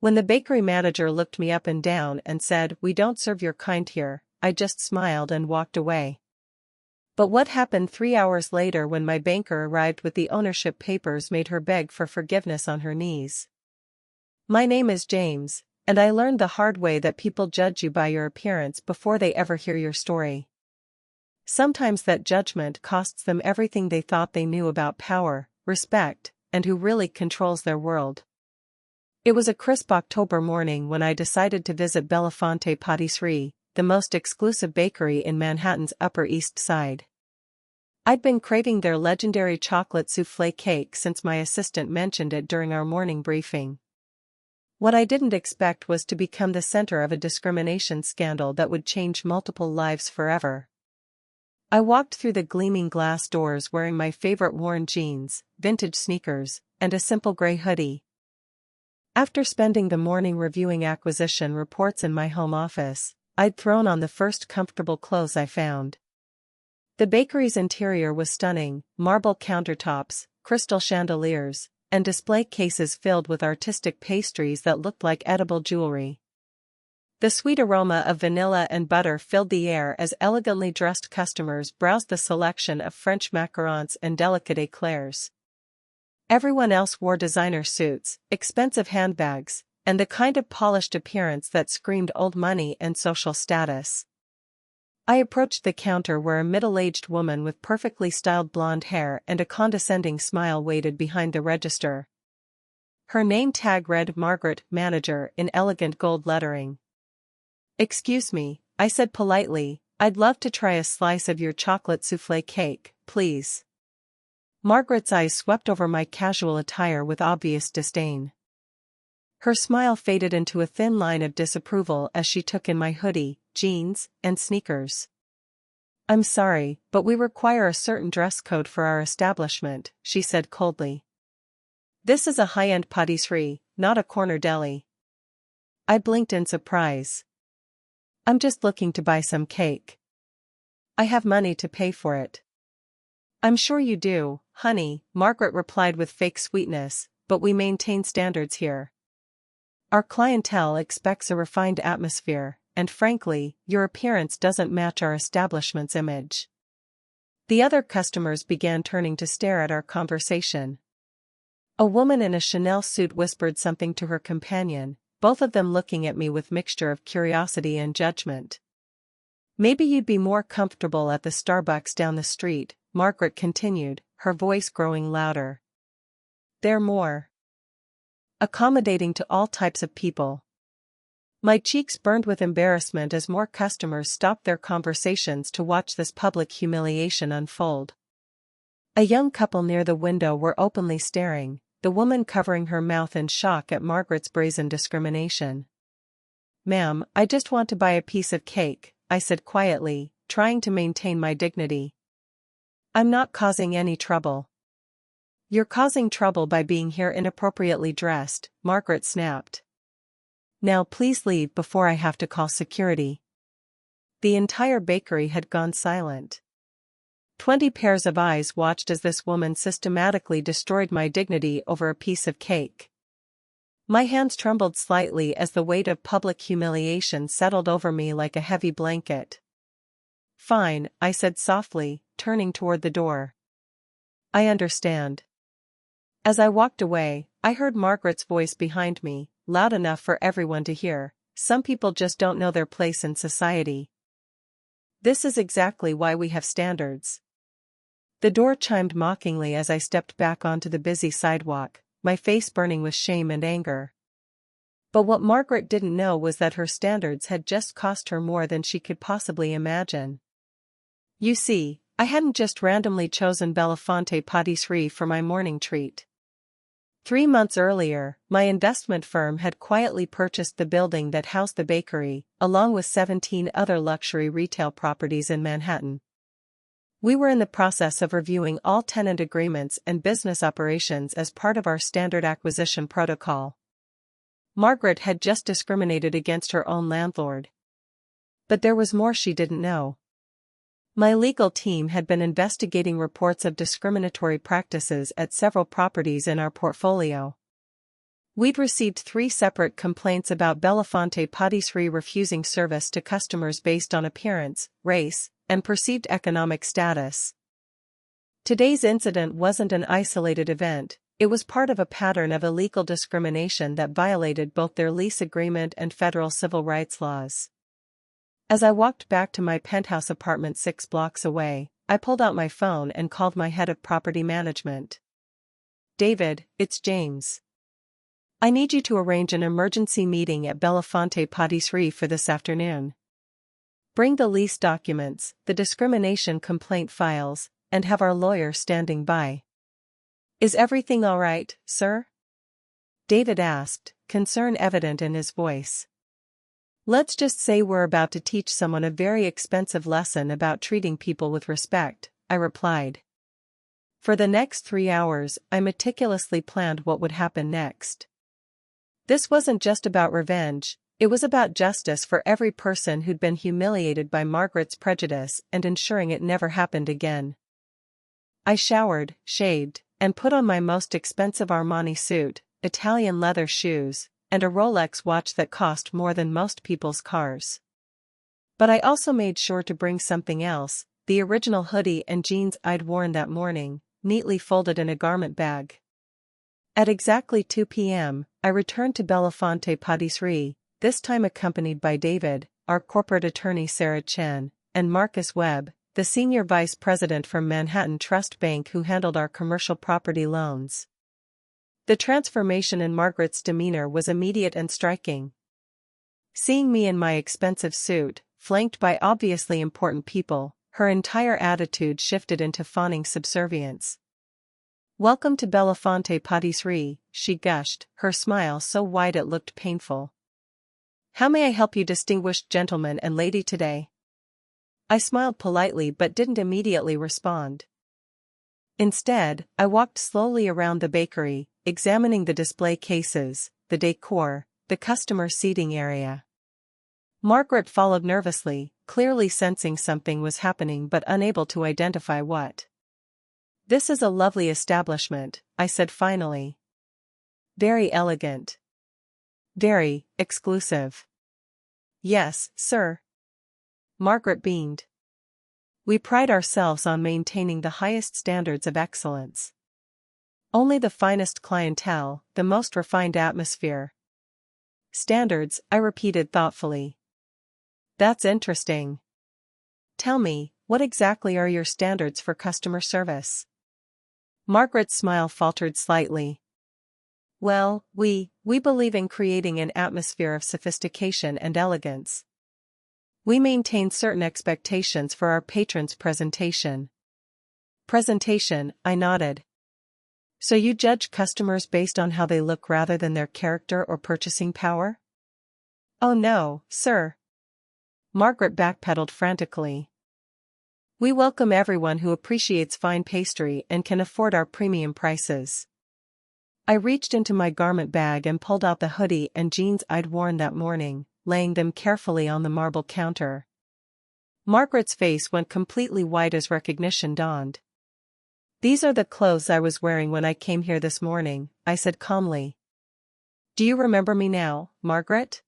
When the bakery manager looked me up and down and said, "We don't serve your kind here," I just smiled and walked away. But what happened 3 hours later when my banker arrived with the ownership papers made her beg for forgiveness on her knees. My name is James, and I learned the hard way that people judge you by your appearance before they ever hear your story. Sometimes that judgment costs them everything they thought they knew about power, respect, and who really controls their world. It was a crisp October morning when I decided to visit Belafonte Patisserie, the most exclusive bakery in Manhattan's Upper East Side. I'd been craving their legendary chocolate soufflé cake since my assistant mentioned it during our morning briefing. What I didn't expect was to become the center of a discrimination scandal that would change multiple lives forever. I walked through the gleaming glass doors wearing my favorite worn jeans, vintage sneakers, and a simple gray hoodie. After spending the morning reviewing acquisition reports in my home office, I'd thrown on the first comfortable clothes I found. The bakery's interior was stunning: marble countertops, crystal chandeliers, and display cases filled with artistic pastries that looked like edible jewelry. The sweet aroma of vanilla and butter filled the air as elegantly dressed customers browsed the selection of French macarons and delicate éclairs. Everyone else wore designer suits, expensive handbags, and the kind of polished appearance that screamed old money and social status. I approached the counter where a middle-aged woman with perfectly styled blonde hair and a condescending smile waited behind the register. Her name tag read Margaret, Manager, in elegant gold lettering. "Excuse me," I said politely, "I'd love to try a slice of your chocolate soufflé cake, please." Margaret's eyes swept over my casual attire with obvious disdain. Her smile faded into a thin line of disapproval as she took in my hoodie, jeans, and sneakers. "I'm sorry, but we require a certain dress code for our establishment," she said coldly. "This is a high-end patisserie, not a corner deli." I blinked in surprise. "I'm just looking to buy some cake. I have money to pay for it." "I'm sure you do, honey," Margaret replied with fake sweetness, "but we maintain standards here. Our clientele expects a refined atmosphere, and frankly, your appearance doesn't match our establishment's image." The other customers began turning to stare at our conversation. A woman in a Chanel suit whispered something to her companion, both of them looking at me with mixture of curiosity and judgment. "Maybe you'd be more comfortable at the Starbucks down the street," Margaret continued, her voice growing louder. "They're more accommodating to all types of people." My cheeks burned with embarrassment as more customers stopped their conversations to watch this public humiliation unfold. A young couple near the window were openly staring, the woman covering her mouth in shock at Margaret's brazen discrimination. "Ma'am, I just want to buy a piece of cake," I said quietly, trying to maintain my dignity. "I'm not causing any trouble." "You're causing trouble by being here inappropriately dressed," Margaret snapped. "Now please leave before I have to call security." The entire bakery had gone silent. 20 pairs of eyes watched as this woman systematically destroyed my dignity over a piece of cake. My hands trembled slightly as the weight of public humiliation settled over me like a heavy blanket. "Fine," I said softly, turning toward the door. "I understand." As I walked away, I heard Margaret's voice behind me, loud enough for everyone to hear. "Some people just don't know their place in society. This is exactly why we have standards." The door chimed mockingly as I stepped back onto the busy sidewalk, my face burning with shame and anger. But what Margaret didn't know was that her standards had just cost her more than she could possibly imagine. You see, I hadn't just randomly chosen Belafonte Patisserie for my morning treat. 3 months earlier, my investment firm had quietly purchased the building that housed the bakery, along with 17 other luxury retail properties in Manhattan. We were in the process of reviewing all tenant agreements and business operations as part of our standard acquisition protocol. Margaret had just discriminated against her own landlord. But there was more she didn't know. My legal team had been investigating reports of discriminatory practices at several properties in our portfolio. We'd received 3 separate complaints about Belafonte Patisserie refusing service to customers based on appearance, race, and perceived economic status. Today's incident wasn't an isolated event, it was part of a pattern of illegal discrimination that violated both their lease agreement and federal civil rights laws. As I walked back to my penthouse apartment 6 blocks away, I pulled out my phone and called my head of property management. "David, it's James. I need you to arrange an emergency meeting at Belafonte Patisserie for this afternoon. Bring the lease documents, the discrimination complaint files, and have our lawyer standing by." "Is everything all right, sir?" David asked, concern evident in his voice. "Let's just say we're about to teach someone a very expensive lesson about treating people with respect," I replied. For the next 3 hours, I meticulously planned what would happen next. This wasn't just about revenge, it was about justice for every person who'd been humiliated by Margaret's prejudice and ensuring it never happened again. I showered, shaved, and put on my most expensive Armani suit, Italian leather shoes, and a Rolex watch that cost more than most people's cars. But I also made sure to bring something else, the original hoodie and jeans I'd worn that morning, neatly folded in a garment bag. At exactly 2 p.m., I returned to Belafonte Patisserie, this time accompanied by David, our corporate attorney Sarah Chen, and Marcus Webb, the senior vice president from Manhattan Trust Bank who handled our commercial property loans. The transformation in Margaret's demeanor was immediate and striking. Seeing me in my expensive suit, flanked by obviously important people, her entire attitude shifted into fawning subservience. "Welcome to Belafonte Patisserie," she gushed, her smile so wide it looked painful. "How may I help you, distinguished gentleman and lady, today?" I smiled politely but didn't immediately respond. Instead, I walked slowly around the bakery, examining the display cases, the decor, the customer seating area. Margaret followed nervously, clearly sensing something was happening but unable to identify what. "This is a lovely establishment," I said finally. "Very elegant. Very exclusive." "Yes, sir." Margaret beamed. "We pride ourselves on maintaining the highest standards of excellence. Only the finest clientele, the most refined atmosphere." "Standards," I repeated thoughtfully. "That's interesting. Tell me, what exactly are your standards for customer service?" Margaret's smile faltered slightly. "Well, we believe in creating an atmosphere of sophistication and elegance. We maintain certain expectations for our patrons' presentation." "Presentation," I nodded. "So you judge customers based on how they look rather than their character or purchasing power?" "Oh no, sir." Margaret backpedaled frantically. "We welcome everyone who appreciates fine pastry and can afford our premium prices." I reached into my garment bag and pulled out the hoodie and jeans I'd worn that morning, laying them carefully on the marble counter. Margaret's face went completely white as recognition dawned. "These are the clothes I was wearing when I came here this morning," I said calmly. "Do you remember me now, Margaret?"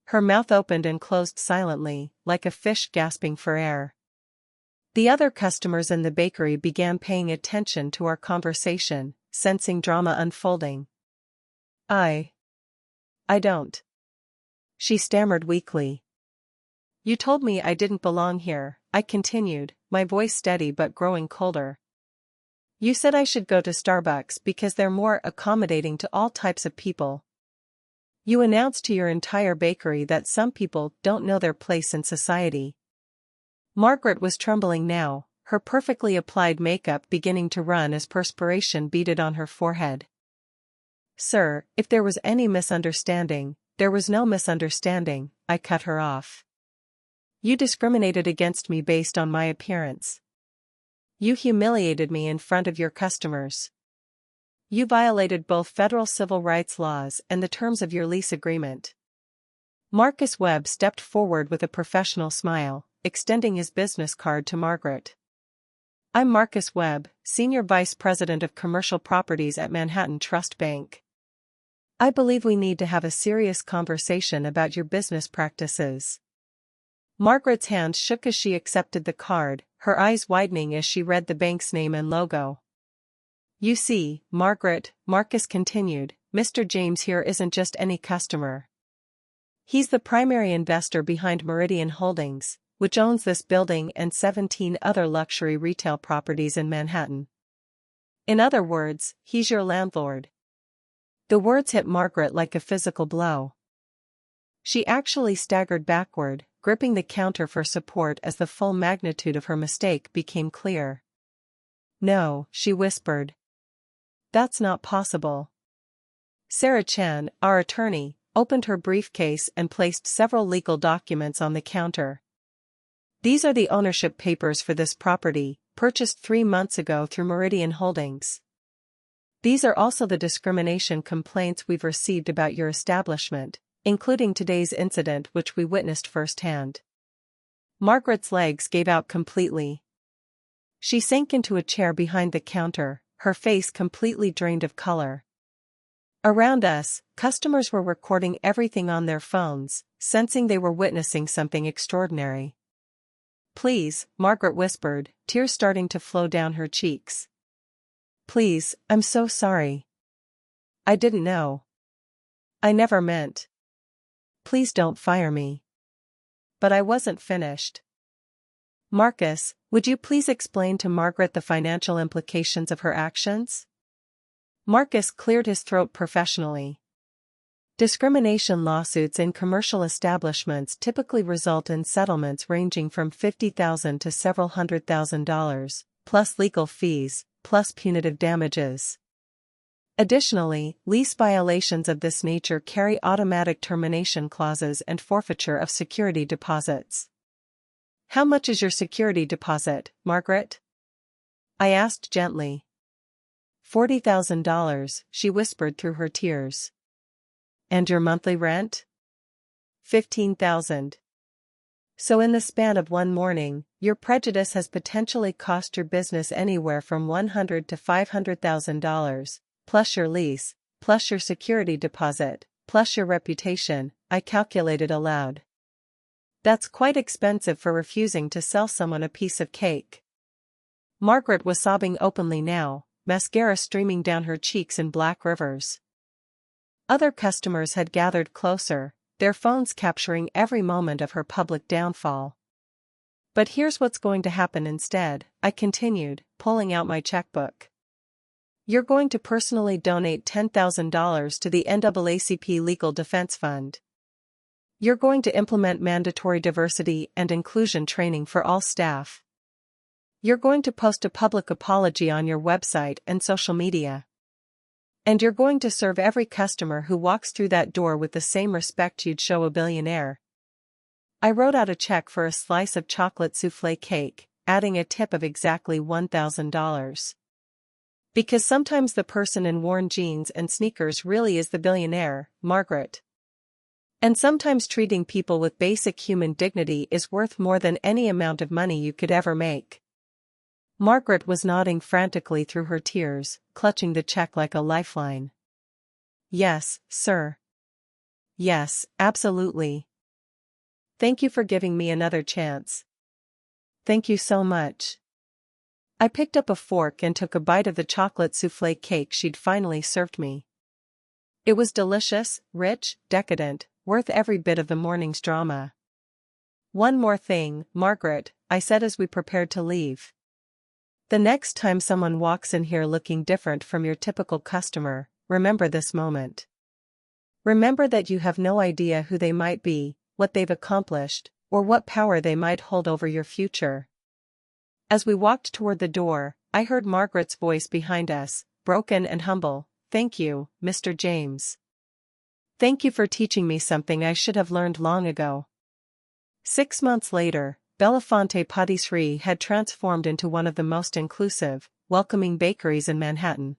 Her mouth opened and closed silently, like a fish gasping for air. The other customers in the bakery began paying attention to our conversation, sensing drama unfolding. I don't." She stammered weakly. "You told me I didn't belong here," I continued, my voice steady but growing colder. "You said I should go to Starbucks because they're more accommodating to all types of people. You announced to your entire bakery that some people don't know their place in society." Margaret was trembling now, her perfectly applied makeup beginning to run as perspiration beaded on her forehead. "Sir, if there was any misunderstanding, there was no misunderstanding," I cut her off. "You discriminated against me based on my appearance. You humiliated me in front of your customers. You violated both federal civil rights laws and the terms of your lease agreement." Marcus Webb stepped forward with a professional smile, extending his business card to Margaret. "I'm Marcus Webb, Senior Vice President of Commercial Properties at Manhattan Trust Bank. I believe we need to have a serious conversation about your business practices. Margaret's hand shook as she accepted the card, her eyes widening as she read the bank's name and logo. You see, Margaret, Marcus continued, Mr. James here isn't just any customer. He's the primary investor behind Meridian Holdings, which owns this building and 17 other luxury retail properties in Manhattan. In other words, he's your landlord. The words hit Margaret like a physical blow. She actually staggered backward, gripping the counter for support as the full magnitude of her mistake became clear. No, she whispered. That's not possible. Sarah Chan, our attorney, opened her briefcase and placed several legal documents on the counter. These are the ownership papers for this property, purchased 3 months ago through Meridian Holdings. These are also the discrimination complaints we've received about your establishment, including today's incident which we witnessed firsthand. Margaret's legs gave out completely. She sank into a chair behind the counter, her face completely drained of color. Around us, customers were recording everything on their phones, sensing they were witnessing something extraordinary. Please, Margaret whispered, tears starting to flow down her cheeks. Please, I'm so sorry. I didn't know. I never meant. Please don't fire me. But I wasn't finished. Marcus, would you please explain to Margaret the financial implications of her actions? Marcus cleared his throat professionally. Discrimination lawsuits in commercial establishments typically result in settlements ranging from $50,000 to several $100,000, plus legal fees, plus punitive damages. Additionally, lease violations of this nature carry automatic termination clauses and forfeiture of security deposits. How much is your security deposit, Margaret? I asked gently. $40,000, she whispered through her tears. And your monthly rent? $15,000. So in the span of one morning, your prejudice has potentially cost your business anywhere from $100,000 to $500,000, plus your lease, plus your security deposit, plus your reputation, I calculated aloud. That's quite expensive for refusing to sell someone a piece of cake. Margaret was sobbing openly now, mascara streaming down her cheeks in black rivers. Other customers had gathered closer, their phones capturing every moment of her public downfall. But here's what's going to happen instead, I continued, pulling out my checkbook. You're going to personally donate $10,000 to the NAACP Legal Defense Fund. You're going to implement mandatory diversity and inclusion training for all staff. You're going to post a public apology on your website and social media. And you're going to serve every customer who walks through that door with the same respect you'd show a billionaire. I wrote out a check for a slice of chocolate soufflé cake, adding a tip of exactly $1,000. Because sometimes the person in worn jeans and sneakers really is the billionaire, Margaret. And sometimes treating people with basic human dignity is worth more than any amount of money you could ever make. Margaret was nodding frantically through her tears, clutching the check like a lifeline. Yes, sir. Yes, absolutely. Thank you for giving me another chance. Thank you so much. I picked up a fork and took a bite of the chocolate soufflé cake she'd finally served me. It was delicious, rich, decadent, worth every bit of the morning's drama. One more thing, Margaret, I said as we prepared to leave. The next time someone walks in here looking different from your typical customer, remember this moment. Remember that you have no idea who they might be, what they've accomplished, or what power they might hold over your future. As we walked toward the door, I heard Margaret's voice behind us, broken and humble. Thank you, Mr. James. Thank you for teaching me something I should have learned long ago. 6 months later, Belafonte Patisserie had transformed into one of the most inclusive, welcoming bakeries in Manhattan.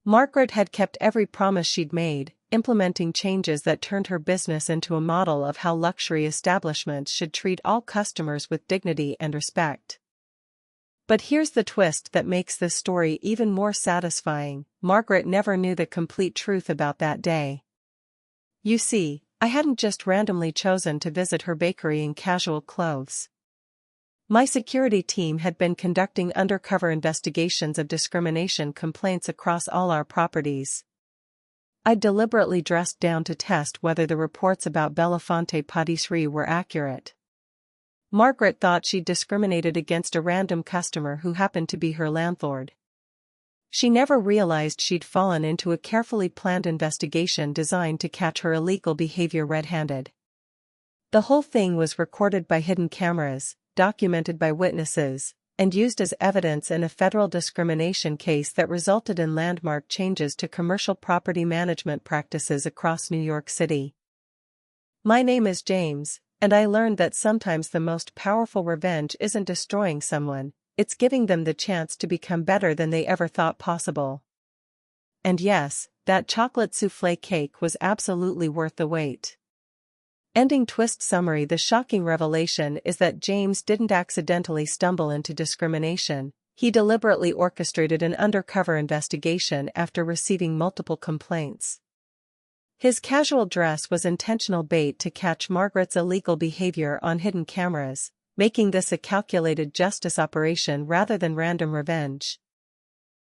Margaret had kept every promise she'd made, implementing changes that turned her business into a model of how luxury establishments should treat all customers with dignity and respect. But here's the twist that makes this story even more satisfying: Margaret never knew the complete truth about that day. You see, I hadn't just randomly chosen to visit her bakery in casual clothes. My security team had been conducting undercover investigations of discrimination complaints across all our properties. I'd deliberately dressed down to test whether the reports about Belafonte Patisserie were accurate. Margaret thought she'd discriminated against a random customer who happened to be her landlord. She never realized she'd fallen into a carefully planned investigation designed to catch her illegal behavior red-handed. The whole thing was recorded by hidden cameras, documented by witnesses, and used as evidence in a federal discrimination case that resulted in landmark changes to commercial property management practices across New York City. My name is James, and I learned that sometimes the most powerful revenge isn't destroying someone, it's giving them the chance to become better than they ever thought possible. And yes, that chocolate soufflé cake was absolutely worth the wait. Ending twist summary: the shocking revelation is that James didn't accidentally stumble into discrimination. He deliberately orchestrated an undercover investigation after receiving multiple complaints. His casual dress was intentional bait to catch Margaret's illegal behavior on hidden cameras, making this a calculated justice operation rather than random revenge.